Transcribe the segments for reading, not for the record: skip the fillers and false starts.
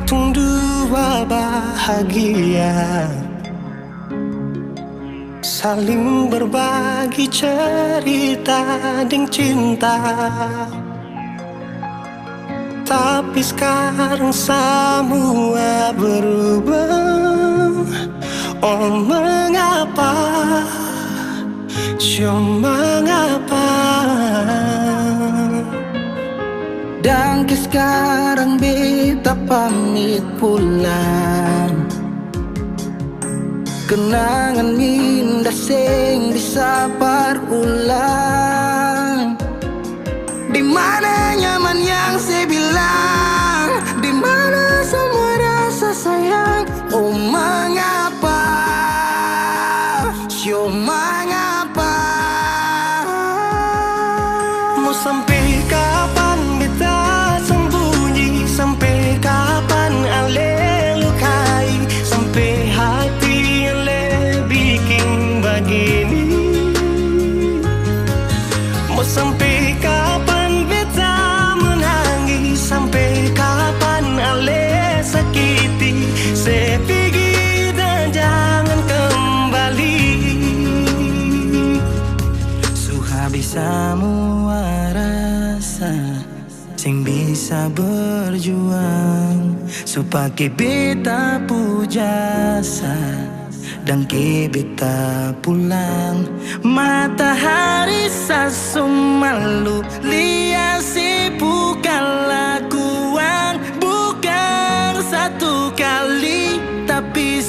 tung dua bahagia, saling berbagi cerita dan cinta. Tapi sekarang semua berubah. Oh mengapa, mengapa? Dan sekarang beta pamit pulang. Kenangan indah sing bisa berulang. Di mana nyaman yang saya bilang, di mana semua rasa sayang. Oh mengapa, mengapa? Mau sampai kapan beta sembunyi? Sampai kapan ale lukai? Sampai hati ale bikin begini? Mau sampai kapan beta menangis? Sampai kapan ale sakiti? Saya pergi dan jangan kembali. Suhabis semua rasa sing bisa berjuang, supaya beta pujasa dan ke beta pulang. Matahari sasum malu liasi bukan lakuan, bukan satu kali tapi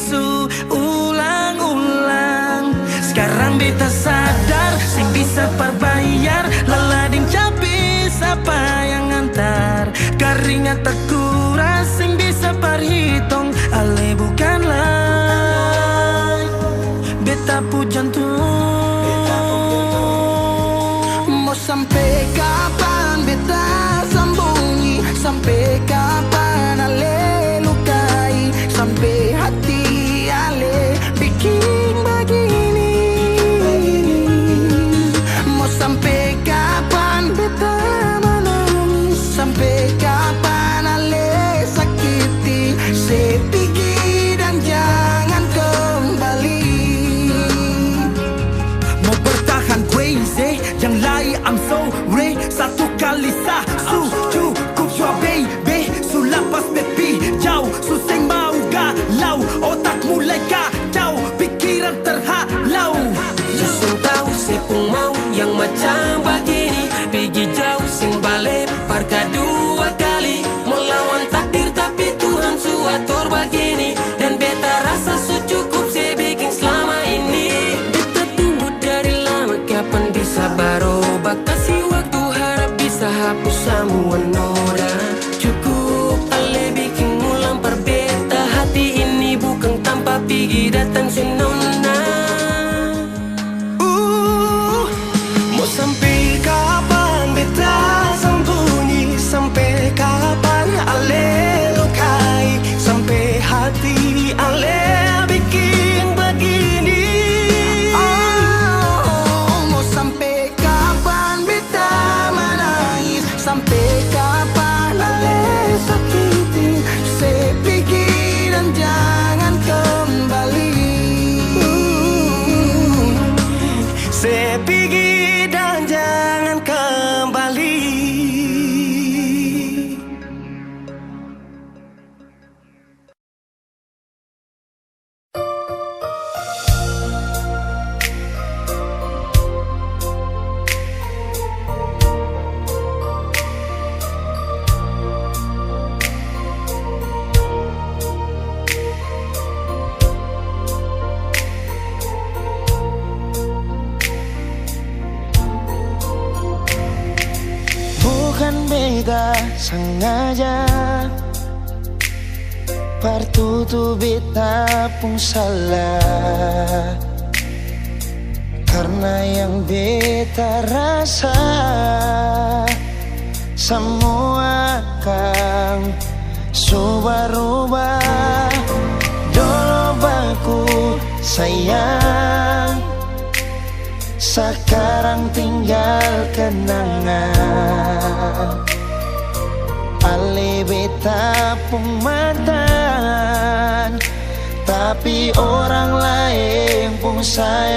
ulang-ulang. Sekarang beta sadar sing bisa perbayar lalading capi siapa yang antar. Keringat terkuras sing bisa perhitung ale bukanlah beta pu jantung. Mau sampai kapan beta sembunyi? Sampai kapan ale lukai? Sampai hati ale bikin begini? Mau sampai kapan beta menangis? Sampai kapan ale sakiti? Saya pergi dan jangan kembali. Mau bertahan crazy, yang lain I'm sorry. Satu kali sah cukup jua baby. Sulapas baby jauh suseng mau galau. Otak mulai kacau, pikiran terhalau. Susung tahu sepung mau yang macam begini. Pergi jauh sing balik parka dua kali. Melawan takdir tapi Tuhan suatur begini. Dan beta rasa cukup saya bikin selama ini. Beta tunggu dari lama kapan bisa berubah. Kasih waktu harap bisa hapus semua noda. Cukup ale bikin ulang perbeta. Hati ini bukan tanpa pergi datang si nona. Mau sampai kapan beta sembunyi? Sampai kapan ale lukai? Sampai hati ale bikin begini? Mau sampai kapan beta menangis? Sampai kapan ale sakiti? Saya pergi dan jangan kembali. Saya pergi dan jangan kembali. Bukan beta sengaja partutu beta pun salah. Karena yang beta rasa semua kan subah-rubah. Dulu baku sayang, sekarang tinggal kenangan. Ale beta pun mantan, tapi orang lain pun sayang.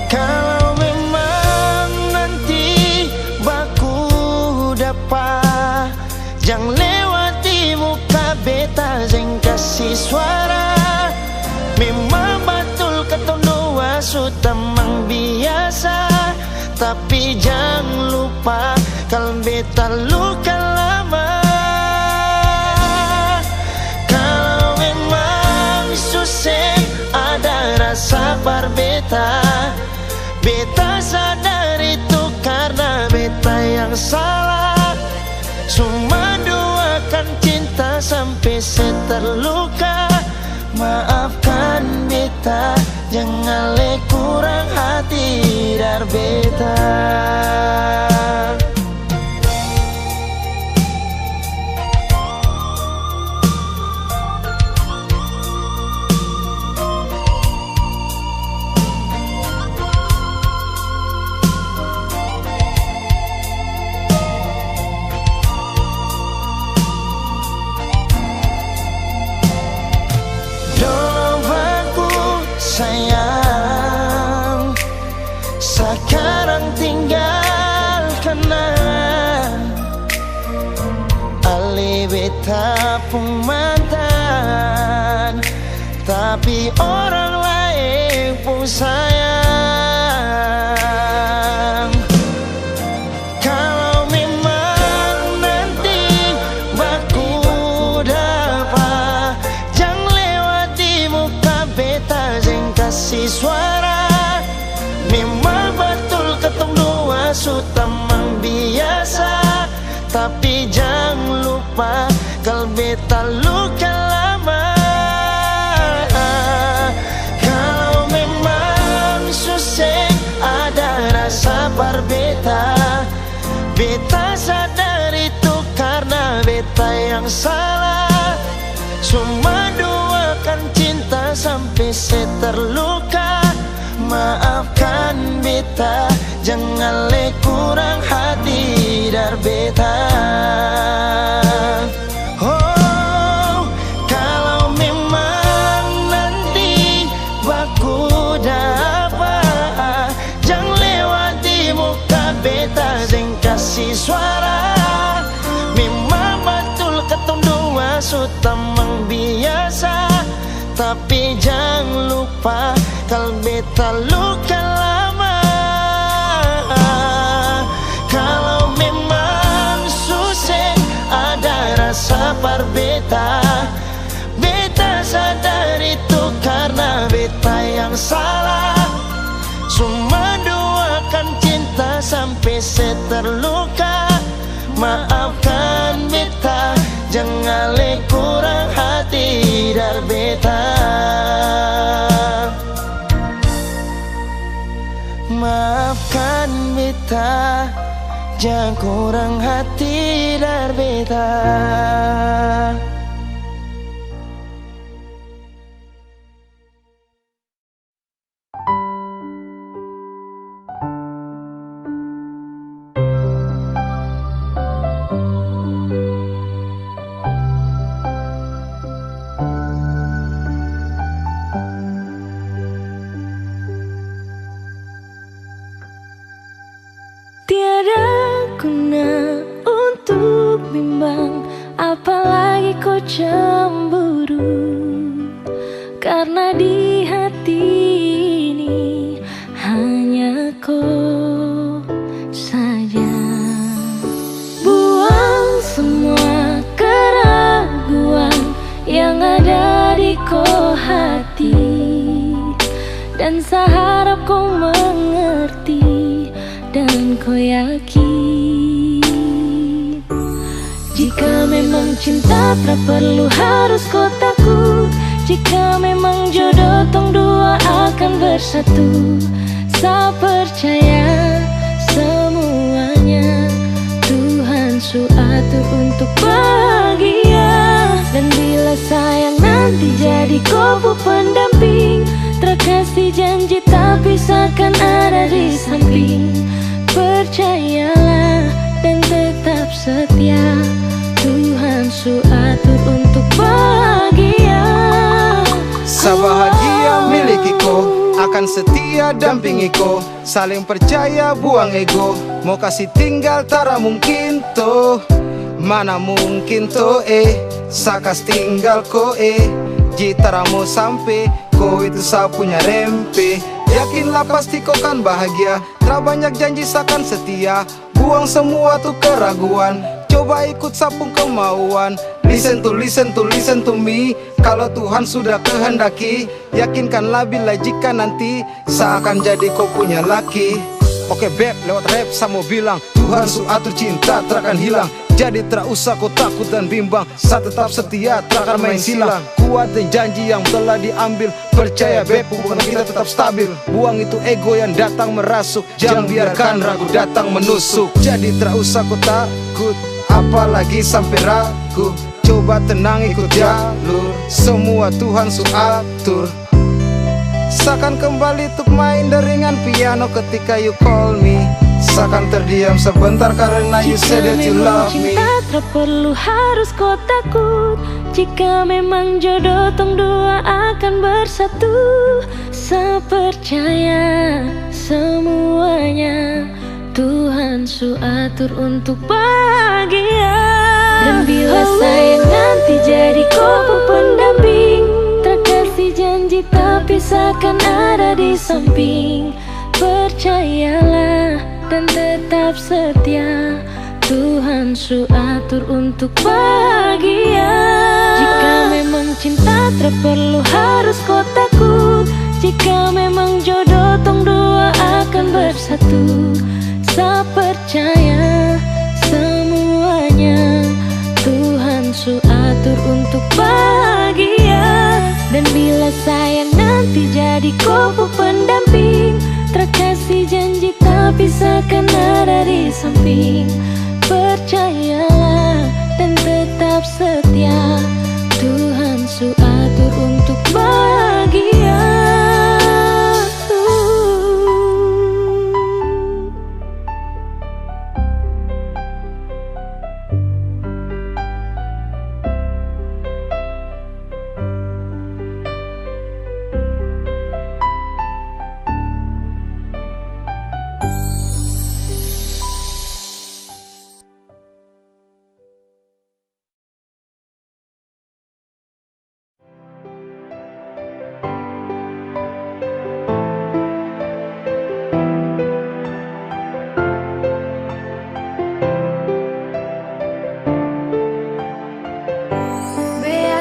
Kalau memang nanti baku dapat, jangan lewati muka beta, jangan kasih suara. Memang betul ketong dua sudah mang biasa, tapi jangan lupa kalau beta luka lama. Kalau memang susah ada rasa berbeta, beta sadar itu karena beta yang salah. Cuma doakan cinta sampai terluka. Maafkan beta, jangan le kurang hati dar beta. Sayang, sekarang tinggalkan ale beta pun mantan, tapi orang lain pun sayang. Kalau memang nanti baku dapat, jangan lewati muka beta, jangan kasih suara. Memang betul ketong dua sudah mang biasa, tapi jangan lupa kalau beta luka lama. Kalau memang susah ada rasa berbeta, beta sadar itu karena beta yang salah. Cuma doakan cinta sampai terluka. Maafkan beta, jangan le kurang hati dar beta. Oh, kalau memang nanti baku dapat, jangan lewati muka beta, jangan kasih suara. Memang betul ketong dua sudah mang biasa, tapi jangan lupa kalau beta luka lama. Kalau memang susah ada rasa berbeta, beta sadar itu karena beta yang salah. Cuma doakan cinta sampai terluka. Maafkan beta, jangan le kurang hati dar beta. Maafkan beta, jangan kurang hati dar beta. Tiada guna untuk bimbang, apalagi kau cemburu. Karena di hati ini hanya kau saja. Buang semua keraguan yang ada di kau hati, dan saya harap kau mengerti dan kau yakin. Jika memang cinta tak perlu harus kau takut. Jika memang jodoh tong dua akan bersatu, saya percaya semuanya Tuhan suatur untuk bahagia. Dan bila sayang nanti jadi kau pendamping, terkasih janji tak bisa kan ada di samping. Percayalah akan setia dampingi ko. Saling percaya buang ego, mau kasih tinggal tara mungkin toh. Mana mungkin toh sakas tinggal ko jitara mau sampai ko itu sa punya rempe. Yakinlah pasti kau kan bahagia, tak banyak janji sakan setia. Buang semua tuh keraguan, coba ikut sapung kemauan. Listen to me. Kalau Tuhan sudah kehendaki, yakinkanlah bila jika nanti seakan jadi kau punya laki. Oke beb, lewat rap sama bilang Tuhan su atur cinta takkan hilang. Jadi tak usah kau takut dan bimbang, saya tetap setia takkan main silang. Kuat dan janji yang telah diambil, percaya beb hubungan kita tetap stabil. Buang itu ego yang datang merasuk, jangan biarkan ragu datang menusuk. Jadi tak usah kau takut, apalagi sampai ragu. Coba tenang ikut jalur, semua Tuhan su atur. Seakan kembali untuk main deringan piano ketika you call me. Seakan terdiam sebentar karena you said that you love me. Cinta tak perlu harus kau takut. Jika memang jodoh tong dua akan bersatu. Saya percaya semuanya Tuhan su atur untuk bahagia. Dan bila saya nanti jadi kau pendamping, terkasih janji tapi seakan ada di samping. Percayalah dan tetap setia, Tuhan su atur untuk bahagia. Jika memang cinta tak perlu harus kau takut. Jika memang jodoh tong dua akan bersatu. Saya percaya semuanya Tuhan su atur untuk bahagia. Dan bila saya nanti jadi kau pendamping, terkasih janji tapi seakan ada di samping. Percayalah dan tetap setia, Tuhan su atur untuk bahagia.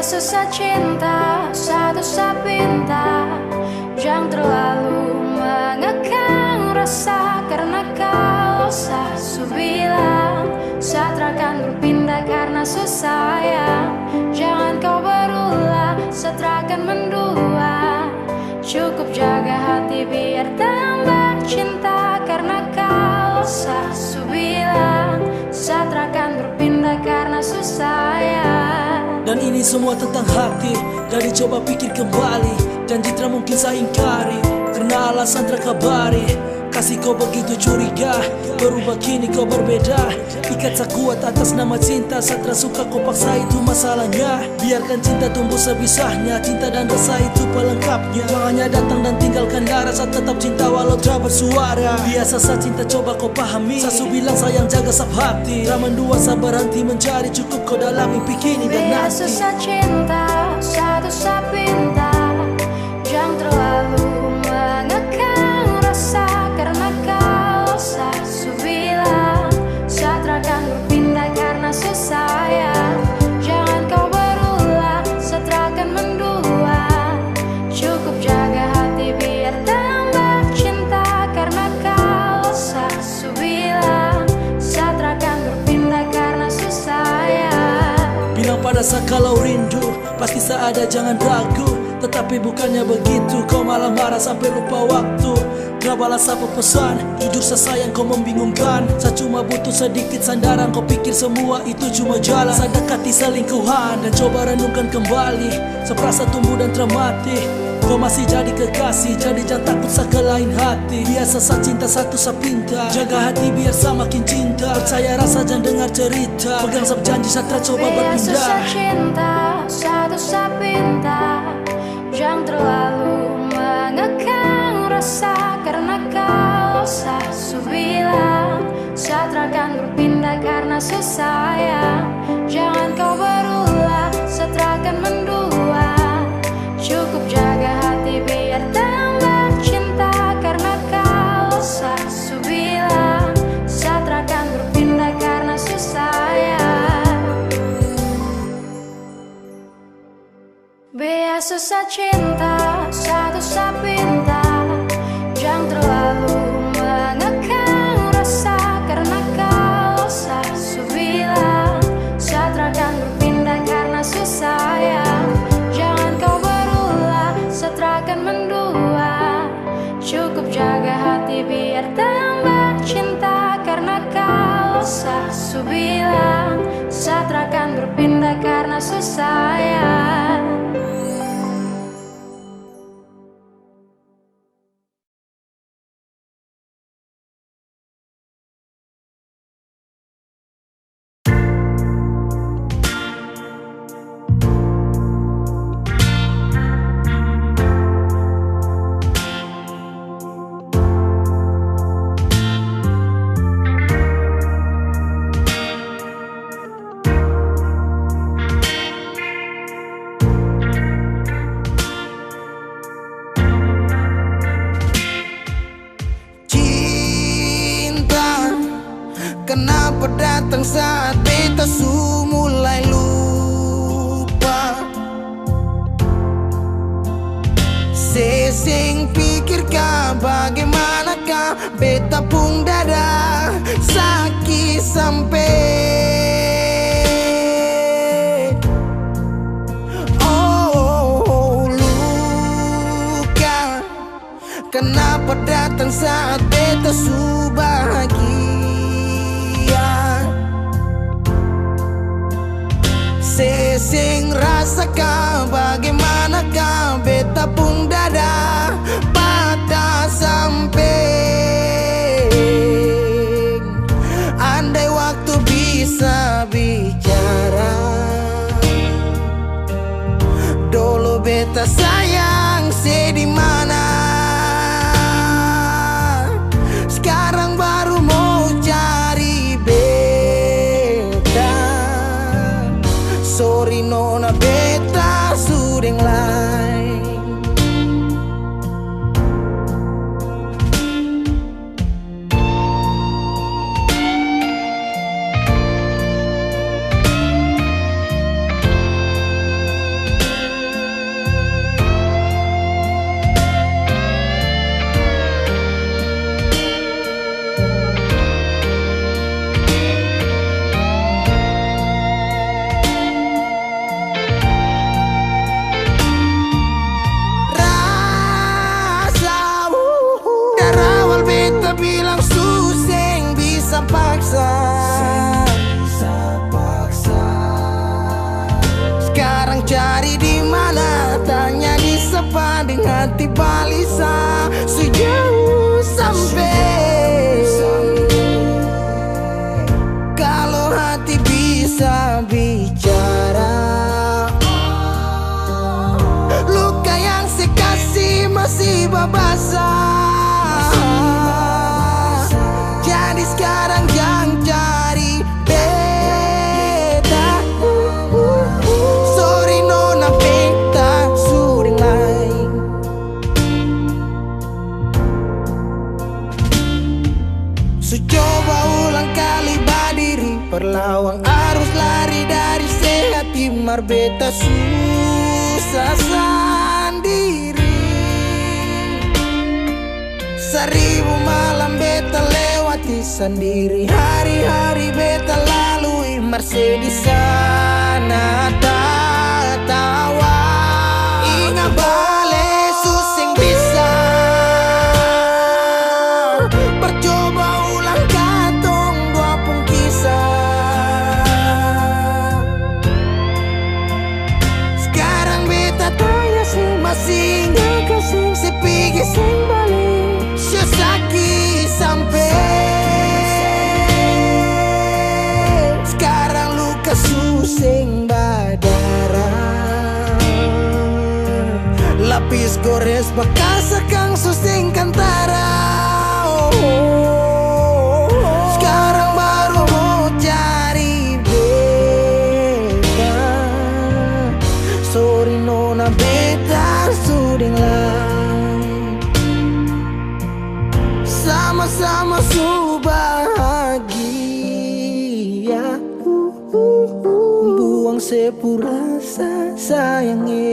Susah cinta, satu sapinta. Jangan terlalu mengekang rasa, karena kalau saya bilang saya akan berpindah karena susah ya. Jangan kau berulah, saya akan mendua. Cukup jaga hati biar tambah cinta, karena kalau saya bilang saya akan berpindah karena susah ya. Dan ini semua tentang hati, jadi coba pikir kembali. Janji tak mungkin saya ingkari, karena alasan terkabari. Kasih kau begitu curiga, berubah kini kau berbeda. Ikat tak kuat atas nama cinta, saya suka kau paksa itu masalahnya. Biarkan cinta tumbuh sebisanya, cinta dan rasa itu pelengkapnya. Jangannya datang dan tinggalkan darah, saya tetap cinta walau tak bersuara. Biasa saya cinta coba kau pahami, saya bilang sayang jaga sab hati. Ramen dua saya berhenti mencari, cukup kau dalam mimpi kini dan nanti. Biasa cinta, satu sapinta. Jangan terlalu mengekang rasa, karena kalau saya bilang saya akan berpindah karena susah ya. Jangan kau berulah, saya akan mendua. Cukup jaga hati biar tambah cinta, karena kalau saya bilang saya akan berpindah karena susah ya. Bilang pada saya kalau rindu pasti saya ada, jangan ragu. Tetapi bukannya begitu, kau malah marah sampai lupa waktu. Gak balas apa pesan, jujur saya sayang kau membingungkan. Saya cuma butuh sedikit sandaran, kau pikir semua itu cuma jalan. Saya dekati selingkuhan dan coba renungkan kembali. Seperasa tumbuh dan termati, kau masih jadi kekasih, jadi jangan takut saya ke lain hati. Biasa saya cinta satu saya pinta, jaga hati biar saya makin cinta. Percaya rasa jangan dengar cerita, pegang sab janji saya coba berpindah. Biasa cinta, satu saya pinta. Jangan terlalu mengekang rasa karena kau su bilang Satra akan berpindah karena susah ya. Jangan kau berulah, Satra akan mendua. Cukup jaga hati biar tambah cinta karena kau su bilang Satra akan berpindah karena susah ya. Biar susah cinta, satu sapinta. Jangan terlalu mengekang rasa karena kau su bilang Satra akan berpindah karena susah ya. Jangan kau berulah, Satra akan mendua. Cukup jaga hati biar tambah cinta karena kau su bilang Satra akan berpindah karena susah ya. Kenapa datang saat beta mulai lupa? Sesing pikirkah bagaimanakah beta pun dada sakit sampai luka. Kenapa datang saat beta bahagia? Sesing rasakan bagaimanakah beta pun dada patah sampai. Andai waktu bisa bicara, dulu beta sayang sedih mana. Sekarang baru mau cari beta. Sorry nona beta sudeng lain. Bilang suseng bisa paksa. Sekarang cari di mana? Tanya di sepading hati balisa. Sejauh sampai. Kalau hati bisa bicara, luka yang saya kasih masih babasa. Jadi sekarang jangan cari beta. Sorry nona beta sudeng lain. Coba ulang kali berdiri, perlawan arus lari dari sehat timar beta susah sendiri. Seribu malam beta lewati sendiri, hari-hari beta lalui Mercedes sana tawa. Ingat bale suseng bisa. Percoba ulang katong dua pun kisah. Sekarang beta tanya sih masih nggak kasih sepigi sing balik. Sakit sampai sekarang luka suseng badara. Lapis gores bekas kang sing kantara. Sekarang baru mau cari beta. Sorry nona beta sudeng lah. Sama-sama su bahagia. Buang sepurasa sayangnya.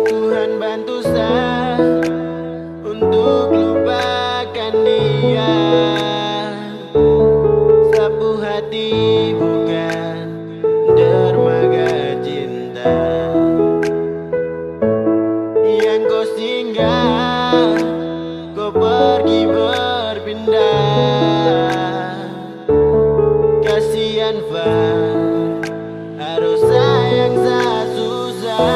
Tuhan bantu saya untuk lupakan dia. Sapu hati bukan dermaga cinta yang kau singgah, kau pergi berpindah. Kasihan Fah, harus sayang susah.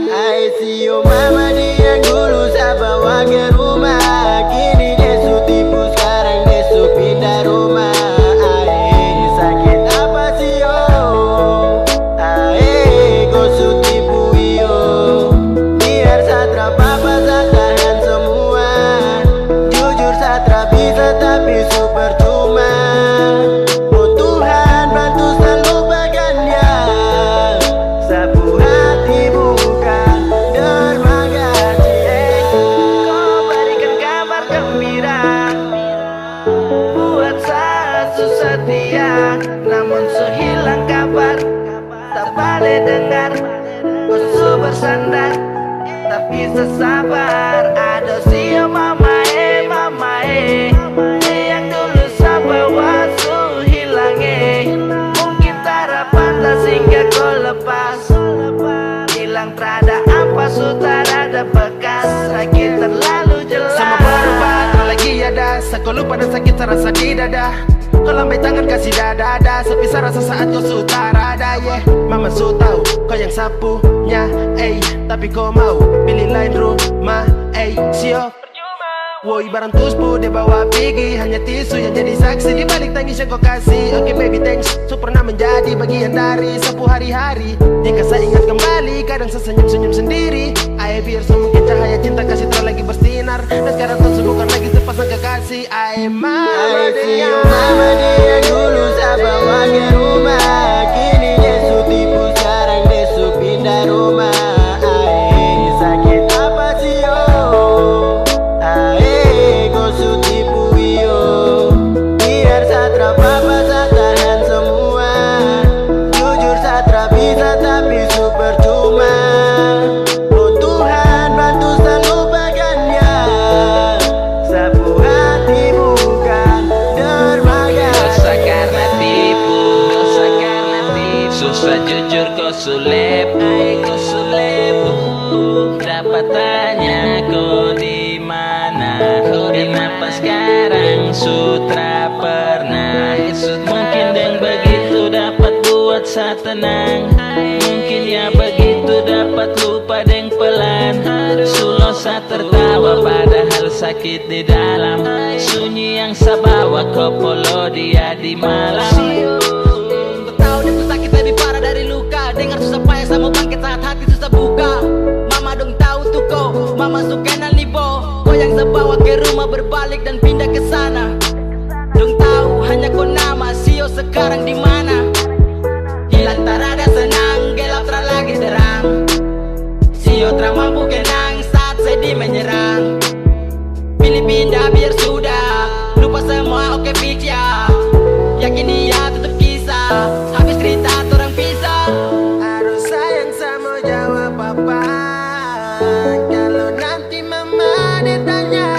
I see your mama di yang dulu saya bawa ke rumah, kini dia su tipu, sekarang dia su pindah rumah. Ae sakit apa sih yo? Ae kau su tipu yo. Biar satra papa saya tahan semua. Jujur satra bisa tapi su percuma. Oh Tuhan bantu saya lupakan dia. Sapu hati bukan dermaga cinta. Kau berikan kabar gembira buat saya susah dia, namun sehilang kabar tak boleh dengar. Kau su bersandar tapi sesabar. Ada sio mama yang dulu saya bawa su hilang mungkin tarapan tak sehingga kau lepas. Hilang terada apa su terada bekas. Sakit terlalu jelas. Sama berubah tak lagi ada. Saya lupa dan sakit terasa di dada. Kau lambai tangan kasih dada. Sepi saya rasa saat kau su tarada. Yeah, mama su tahu kau yang sapunya. Tapi kau mau pilih lain rumah. Sio woi barang tuspu dia bawa pergi. Hanya tisu yang jadi saksi di balik tangis yang kau kasih. Oke baby thanks, su pernah menjadi bagian dari sapu hari-hari. Jika saya ingat kembali, kadang saya senyum-senyum sendiri. Ae biar semungkin cahaya cinta kasih terang lagi bersinar. Dan sekarang tak bukan lagi sepasang kekasih. Ae mama dia yang dulu saya bawa ke rumah, kini dia su tipu, sekarang dia su pindah rumah. Ae sakit apa sih yo? Ae kau su tipu yo. Biar satra papa saya tahan semua. Jujur satra bisa tapi su percuma. Oh Tuhan bantu saya lupakan dia. Sapu hati bukan dermaga. Dosa karena tipu, susah jujur kau sulep. Dapat tanya kau di mana? Kenapa sekarang sutra pernah? Mungkin yang begitu dapat buat saya tenang. Mungkin ya begitu dapat lupa deng pelan. Sulosa tertawa padahal sakit di dalam. Sunyi yang saya bawa kau polo dia di malam. Kau tahu dia tuh sakit lebih parah dari luka. Dengar susah payah sama bangkit saat hati susah buka. Mama dong tahu tuh kau, mama suka nalibo. Kau yang saya bawa ke rumah berbalik dan pindah ke sana. Dong tahu hanya kau nama Sio sekarang di mana? Hilang tarada senang, gelap tak lagi terang. Sio tak mampu kenang saat sedih menyerang. Pilih pindah biar sudah lupa semua oke picture. Yakin dia tutup kisah, habis cerita orang pisah. Harus sayang sama jawab apa kalau nanti mama ditanya.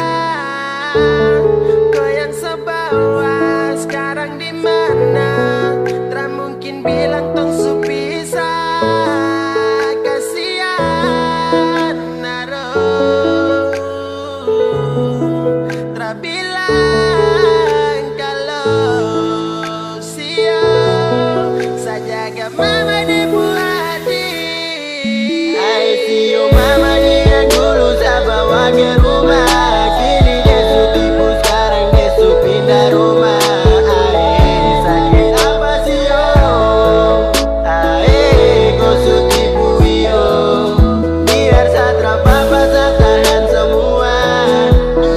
Kau yang sebawa sekarang di jaga mama di hati. I see you mama dia dulu saya bawa ke rumah, kini dia su tipu sekarang dia su pindah rumah. Sakit apa sih yo? Kau su tipu yo. Biar Satra papa saya tahan semua.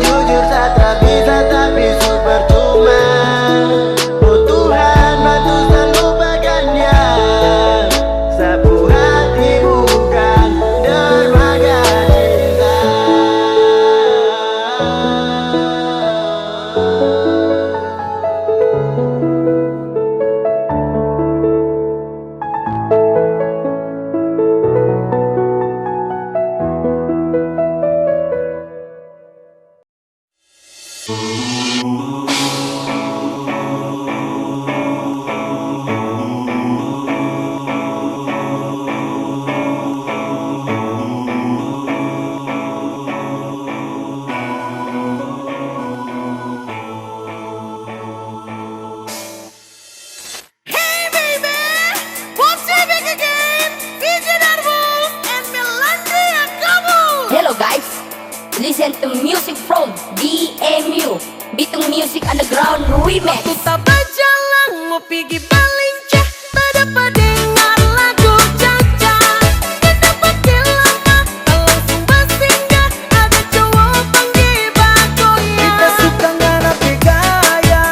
Jujur Satra bisa tapi su percuma. Oh Tuhan bantu saya lupakannya. Sapu hati bukan dermaga cinta. Hey baby, what's your back again? DJ Darboux and Melandria Kabul. Hello guys, listen to music from DMU, Bitung Music Underground Remix. Aku tak berjalan mau pergi balincah, tak dapat dengar lagu Caca. Kenapa lama, tak langsung bersinggah, ada cowok panggil bagonya. Kita suka nganapi gaya,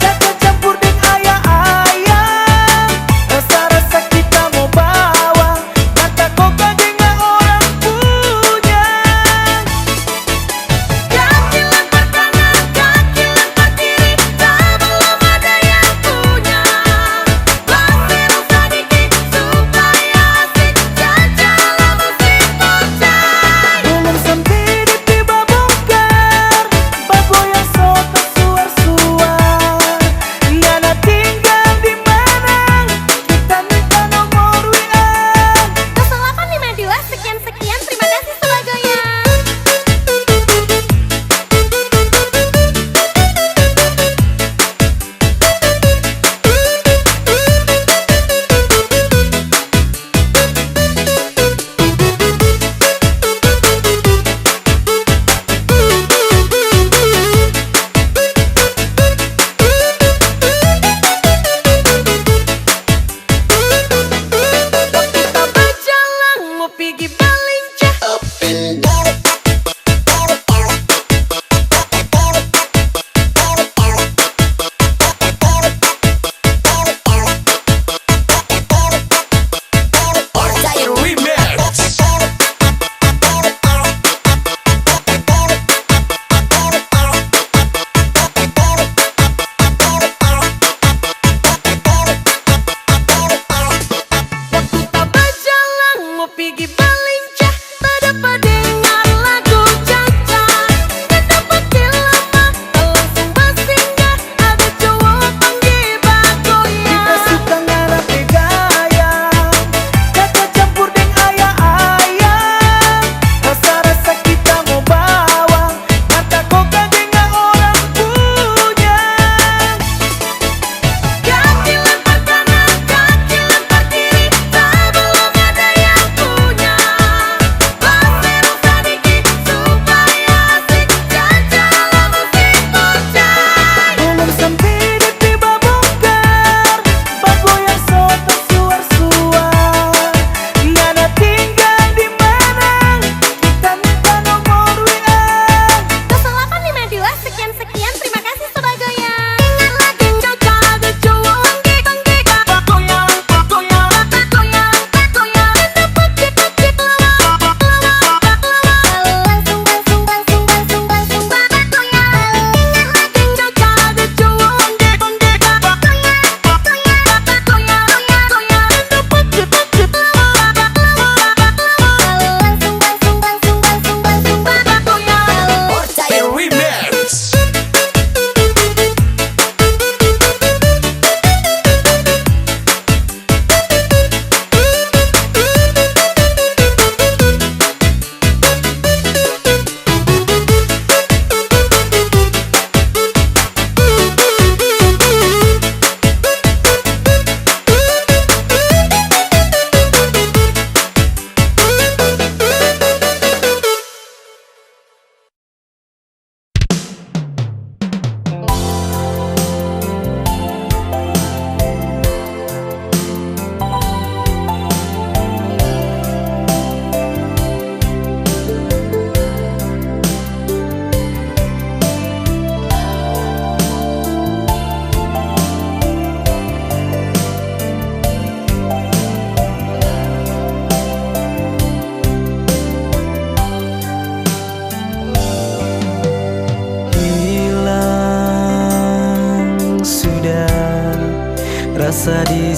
Caca campur deng ayah-ayah. Rasa-rasa kita mau bawa, mata kau kagenga orang punya. Kaki lempar kanan, kaki lempar kiri, tak belum ada yang punya.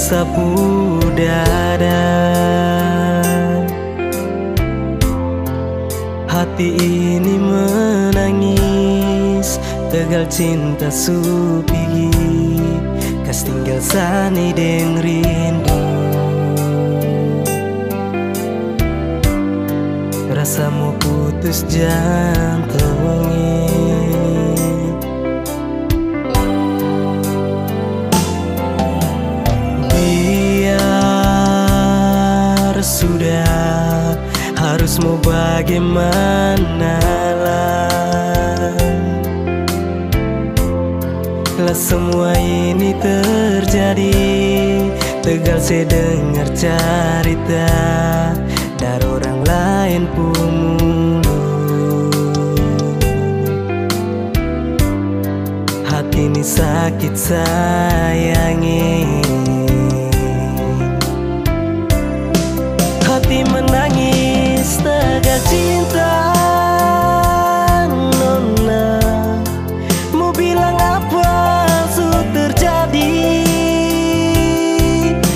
sapu dada. Hati ini menangis, tegal cinta supigi, kas tinggal sani deng rindu. Rasamu putus jantungnya. Sudah, harus mau bagaimana lah. Lah semua ini terjadi, tegal saya dengar cerita dari orang lain pun mulu. Hati ini sakit sayangi. Hati menangis tegal cinta, nona. Mau bilang apa su terjadi?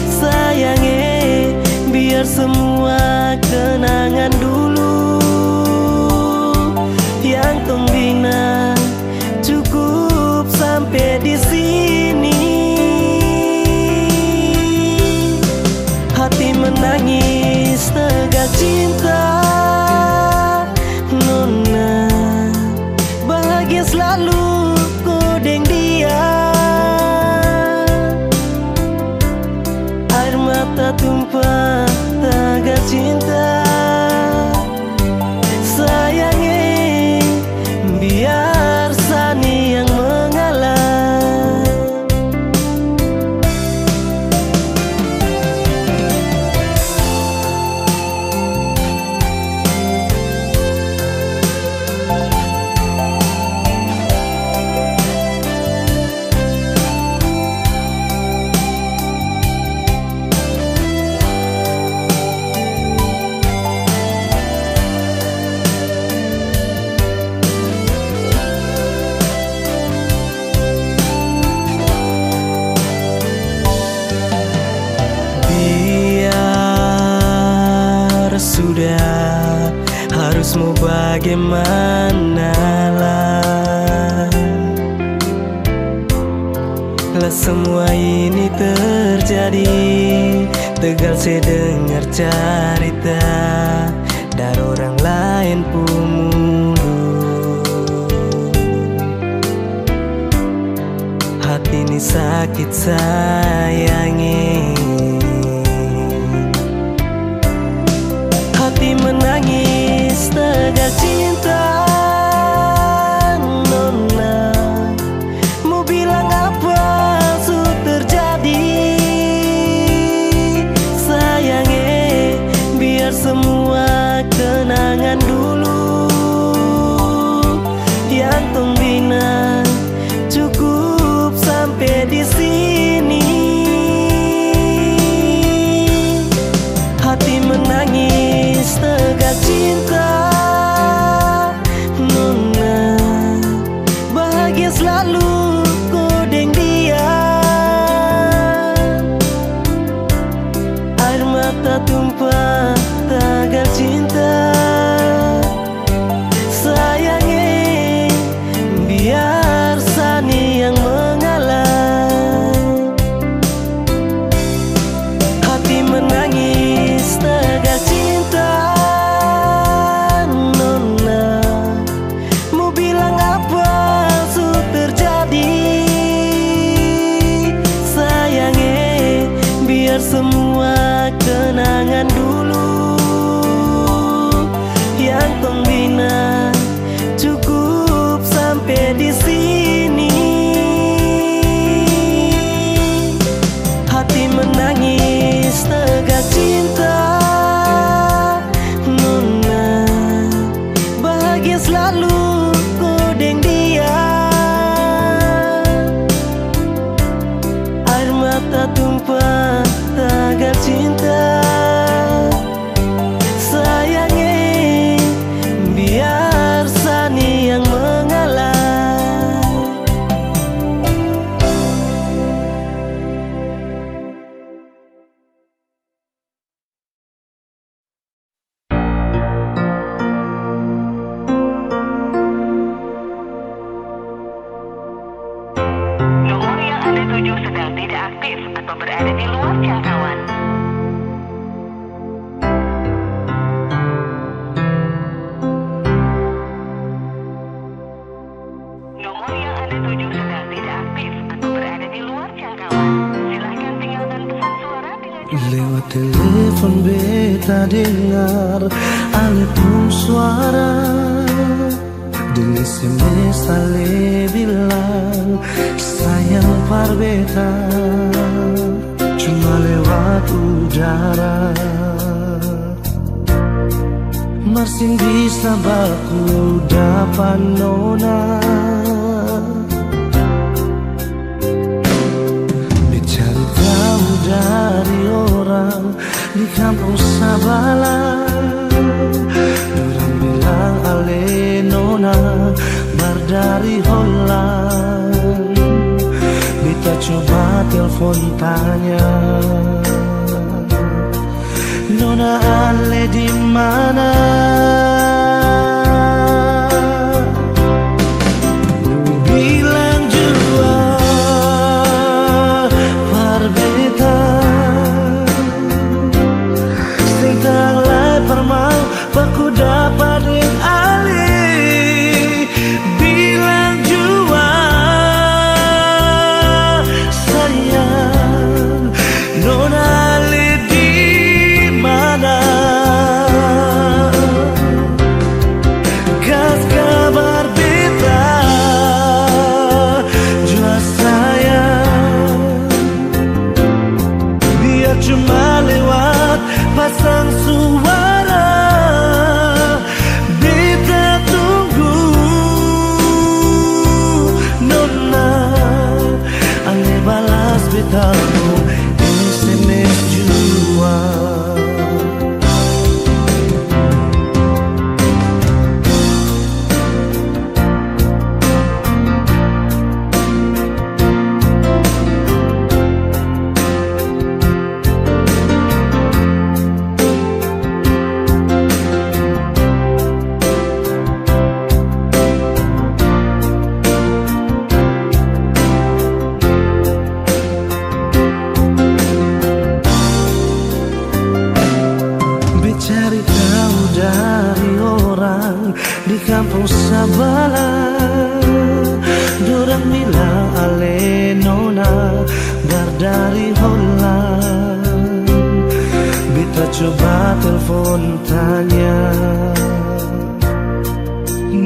Sayangnya biar semua kenangan dulu yang tembina cukup sampai di sini. Hati menangis tegal cinta, nona. Bahagia selalu kodeng dia. Air mata tumpah tegal cinta. Sayangnya biar sani yang mengalah. Sudah, harus mau bagaimana lah. Lah semua ini terjadi, tegal saya dengar cerita dari orang lain pun mulu. Hati ini sakit sayangi. Hati menangis tegal cinta, nona. Mau bilang apa su terjadi? Sayangnya biar semua kenangan dulu yang tembina cukup sampai di sini. Hati menangis tegal cinta, nona. Bahagia selalu kodeng dia. Air mata tumpah tegal cinta. Sayangnya biar sani yang mengalah. Hati menangis tegal cinta, nona. Mau bilang apa su terjadi? Sayangnya biar semua kenangan dulu yang pembina cukup sampai di sini. Hati menangis tegal cinta, nona. Bahagia selalu kodeng dia. Air mata tumpah tegal cinta. Sayangnya biar sani yang mengalah. Lewat telepon beta dengar ale pun suara, dan SMS ale bilang sayang par beta, cuma lewat udara. Masih bisa baku dapat nona, dicari tahu dari orang di kampung Sabala. Durang bilang ale nona bar dari Holland. Beta coba telepon tanya, nona ale di mana? Bilang jua par beta, sing talai permau baku dapat ding ale. Bilang jua sayang, nona ale di mana? Gas kabar beta jua sayang, dia cuma lewat pasang suara. Beta tunggu nona ale balas beta SMS jua. Cari tahu dari orang di kampung Sabala. Dorang bilang ale nona bar dari Holland. Beta coba telepon tanya,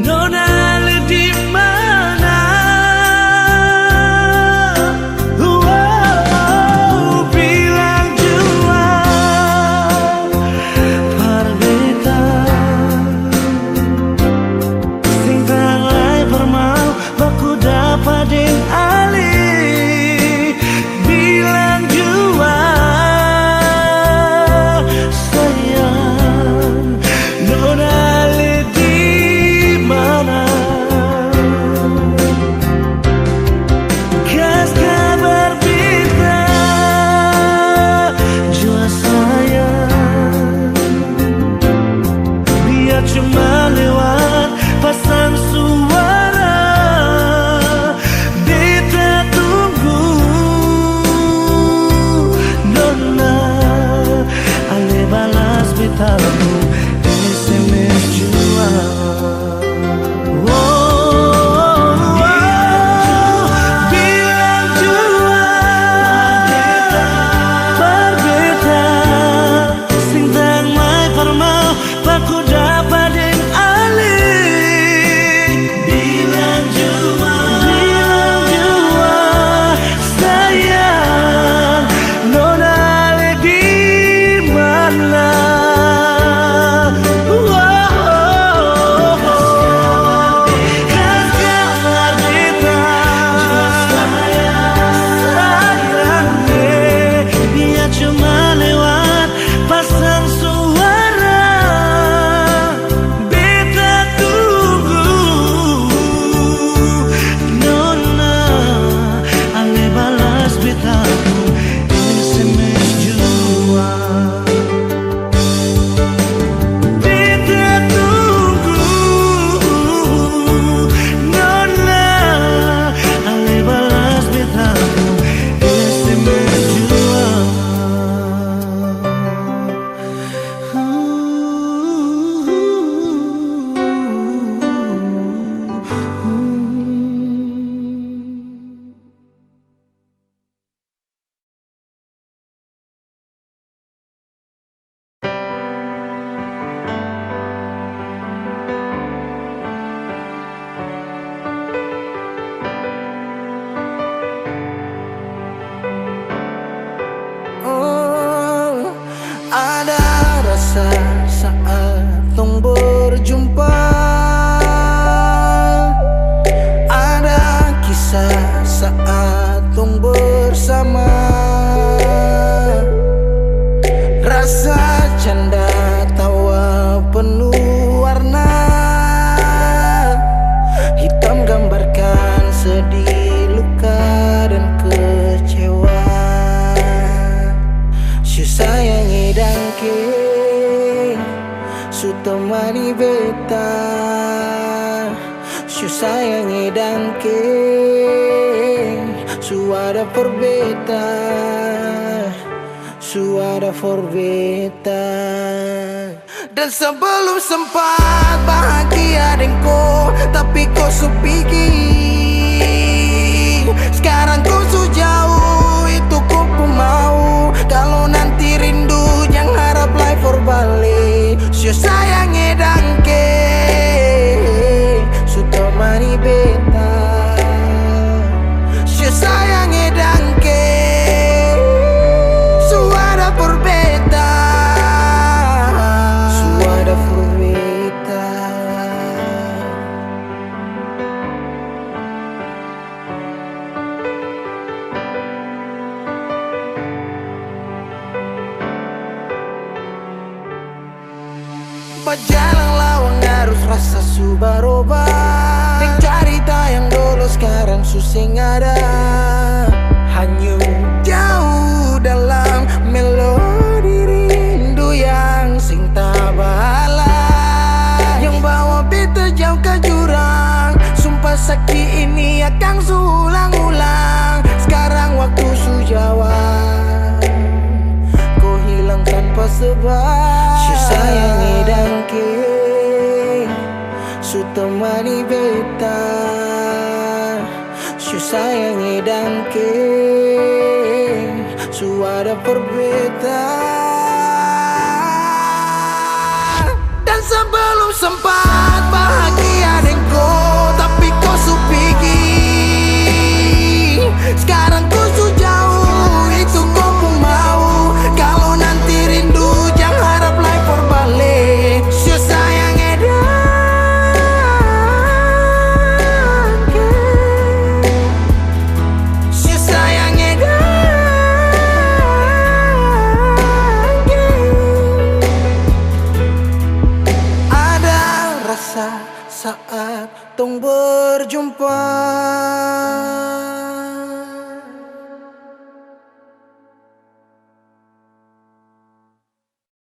nona ale di mana? Bilang jua par beta, sing talai permau baku dapat ding ale. Bilang jua sayang, nona sayangi dangke su temani beta, su sayangi dangke su ada for beta, su ada for beta. Dan sebelum sempat bahagia denko, tapi kau su pergi. Sekarang kau su jauh, itu kau pun mau. Kalau nanti rindu jangan harap life for balik. Su sayangi dangke su temani beta, su sayangi dangke su ada for beta, su ada for beta. Berjalan lawang harus rasa su berubah. Yang cerita yang dulu sekarang susing ada, hanyut jauh dalam melodi rindu yang sing tak bala, yang bawa beta jauh ke jurang. Sumpah sakit ini akan suulang-ulang. Sekarang waktu su jawab, kau hilang tanpa sebab. Su sayangi dangke su temani beta, su sayangi dangke su ada for beta. Dan sebelum sempat bahagia denko, tapi kau su pergi. Sekarang kau su jauh, itu kau pun mau. Kalau nanti rindu jangan harap life for balik. Su sayangi dangke, su sayangi dangke. Ada rasa saat tong berjumpa.